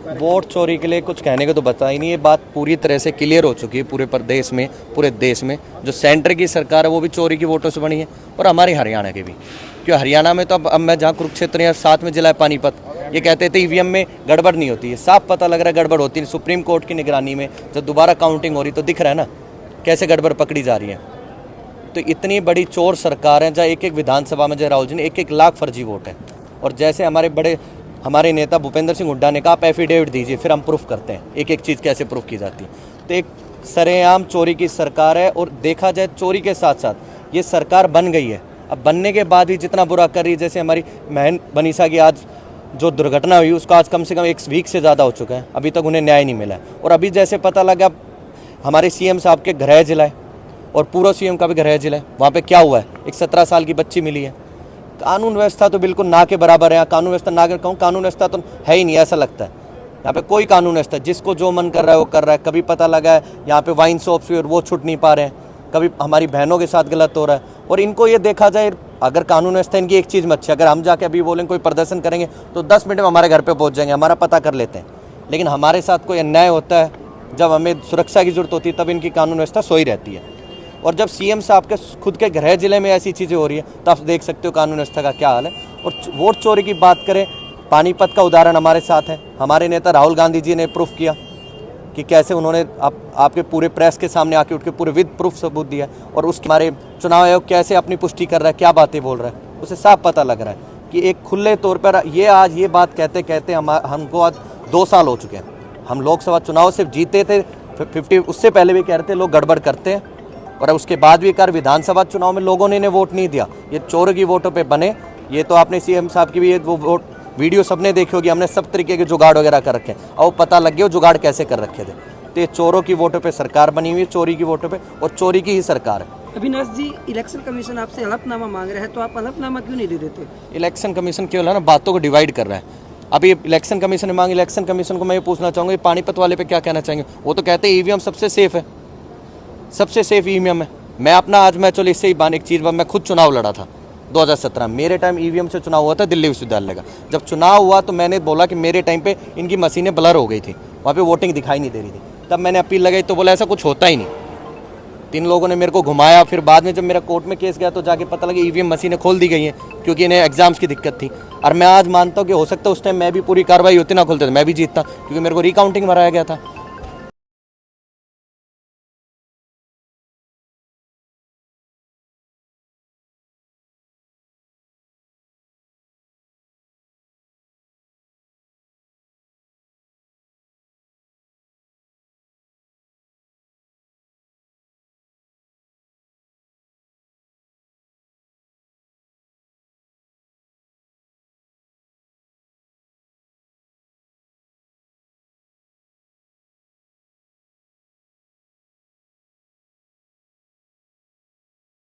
Vote चोरी के लिए कुछ कहने को तो बता ही नहीं। ये बात पूरी तरह से क्लियर हो चुकी है पूरे प्रदेश में, पूरे देश में। जो सेंटर की सरकार है वो भी चोरी की वोटों से बनी है, और हमारी हरियाणा की भी। क्यों हरियाणा में तो अब मैं जहाँ कुरुक्षेत्र या साथ में जिला है पानीपत, ये कहते थे ईवीएम में गड़बड़ नहीं होती है। साफ पता लग रहा है गड़बड़ होती है। सुप्रीम कोर्ट की निगरानी में जब दोबारा काउंटिंग हो रही तो दिख रहा है ना कैसे गड़बड़ पकड़ी जा रही है। तो इतनी बड़ी चोर सरकार है जहाँ एक एक विधानसभा में, जय राहुल जी ने 1-1 लाख फर्जी वोट है। और जैसे हमारे नेता भूपेंद्र सिंह हुड्डा ने कहा आप एफिडेविट दीजिए, फिर हम प्रूफ करते हैं एक एक चीज़ कैसे प्रूफ की जाती है। तो एक सरेआम चोरी की सरकार है। और देखा जाए चोरी के साथ साथ ये सरकार बन गई है, अब बनने के बाद भी जितना बुरा कर रही है। जैसे हमारी बहन बनीसा की आज जो दुर्घटना हुई उसका आज कम से कम 1 वीक से ज़्यादा हो चुका है, अभी तक उन्हें न्याय नहीं मिला है। और अभी जैसे पता लगा हमारे सीएम साहब के गृह जिला है और पूर्व सीएम का भी गृह जिला है, वहाँ पे क्या हुआ है, एक 17 साल की बच्ची मिली है। कानून व्यवस्था तो बिल्कुल ना के बराबर है। कानून व्यवस्था ना के कहूँ, कानून व्यवस्था तो है ही नहीं, ऐसा लगता है यहाँ पे कोई कानून व्यवस्था। जिसको जो मन कर रहा है वो कर रहा है। कभी पता लगा है यहाँ पे वाइन शॉप्स और वो छूट नहीं पा रहे हैं, कभी हमारी बहनों के साथ गलत हो रहा है। और इनको ये देखा जाए, अगर कानून व्यवस्था इनकी एक चीज़ में अच्छी, अगर हम जाके अभी बोलेंगे कोई प्रदर्शन करेंगे तो 10 मिनट में हमारे घर पे पहुंच जाएंगे, हमारा पता कर लेते हैं। लेकिन हमारे साथ कोई अन्याय होता है, जब हमें सुरक्षा की जरूरत होती है, तब इनकी कानून व्यवस्था सोई रहती है। और जब सीएम साहब के खुद के गृह जिले में ऐसी चीज़ें हो रही है तो आप देख सकते हो कानून व्यवस्था का क्या हाल है। और वोट चोरी की बात करें, पानीपत का उदाहरण हमारे साथ है। हमारे नेता राहुल गांधी जी ने प्रूफ किया कि कैसे उन्होंने आपके पूरे प्रेस के सामने आके उठ के पूरे विद प्रूफ सबूत दिया। और उसके हमारे चुनाव आयोग कैसे अपनी पुष्टि कर रहा है, क्या बातें बोल रहा है, उसे साफ पता लग रहा है कि एक खुले तौर पर आज ये बात कहते कहते हमको आज 2 साल हो चुके हैं। हम लोकसभा चुनाव सिर्फ जीते थे 50, उससे पहले भी कह रहे थे लोग गड़बड़ करते हैं, और उसके बाद भी कर विधानसभा चुनाव में लोगों ने इन्हें वोट नहीं दिया। ये चोर की वोटों पे बने। ये तो आपने सीएम साहब की भी ये वो वोट वीडियो सबने देखी होगी, हमने सब तरीके के जुगाड़ वगैरह कर रखे हैं और पता लग गया वो जुगाड़ कैसे कर रखे थे। तो ये चोरों की वोटों पे सरकार बनी हुई है, चोरी की वोटों पे, और चोरी की ही सरकार है। अविनाश जी, इलेक्शन कमीशन आपसे हलफनामा मांग रहा है, तो आप हलफनामा क्यों नहीं दे देते? इलेक्शन कमीशन केवल है ना बातों को डिवाइड कर रहा है। अभी इलेक्शन कमीशन ने मांगी, इलेक्शन कमीशन को मैं ये पूछना चाहूँगा पानीपत वाले पे क्या कहना चाहेंगे। वो तो कहते हैं ईवीएम सबसे सेफ है, सबसे सेफ ईवीएम है। मैं चलो इससे ही एक चीज़, मैं खुद चुनाव लड़ा था 2017। मेरे टाइम ईवीएम से चुनाव हुआ था दिल्ली विश्वविद्यालय का। जब चुनाव हुआ तो मैंने बोला कि मेरे टाइम पे इनकी मशीनें ब्लर हो गई थी, वहाँ पे वोटिंग दिखाई नहीं दे रही थी। तब मैंने अपील लगाई तो बोला ऐसा कुछ होता ही नहीं। 3 लोगों ने मेरे को घुमाया। फिर बाद में जब मेरा कोर्ट में केस गया तो जाके पता लगा ईवीएम मशीनें खोल दी गई हैं क्योंकि इन्हें एग्जाम्स की दिक्कत थी। और मैं आज मानता हूँ कि हो सकता है उस टाइम मैं भी पूरी कार्रवाई होती ना खोलते तो मैं भी जीतता, क्योंकि मेरे को रिकाउंटिंग भराया गया था।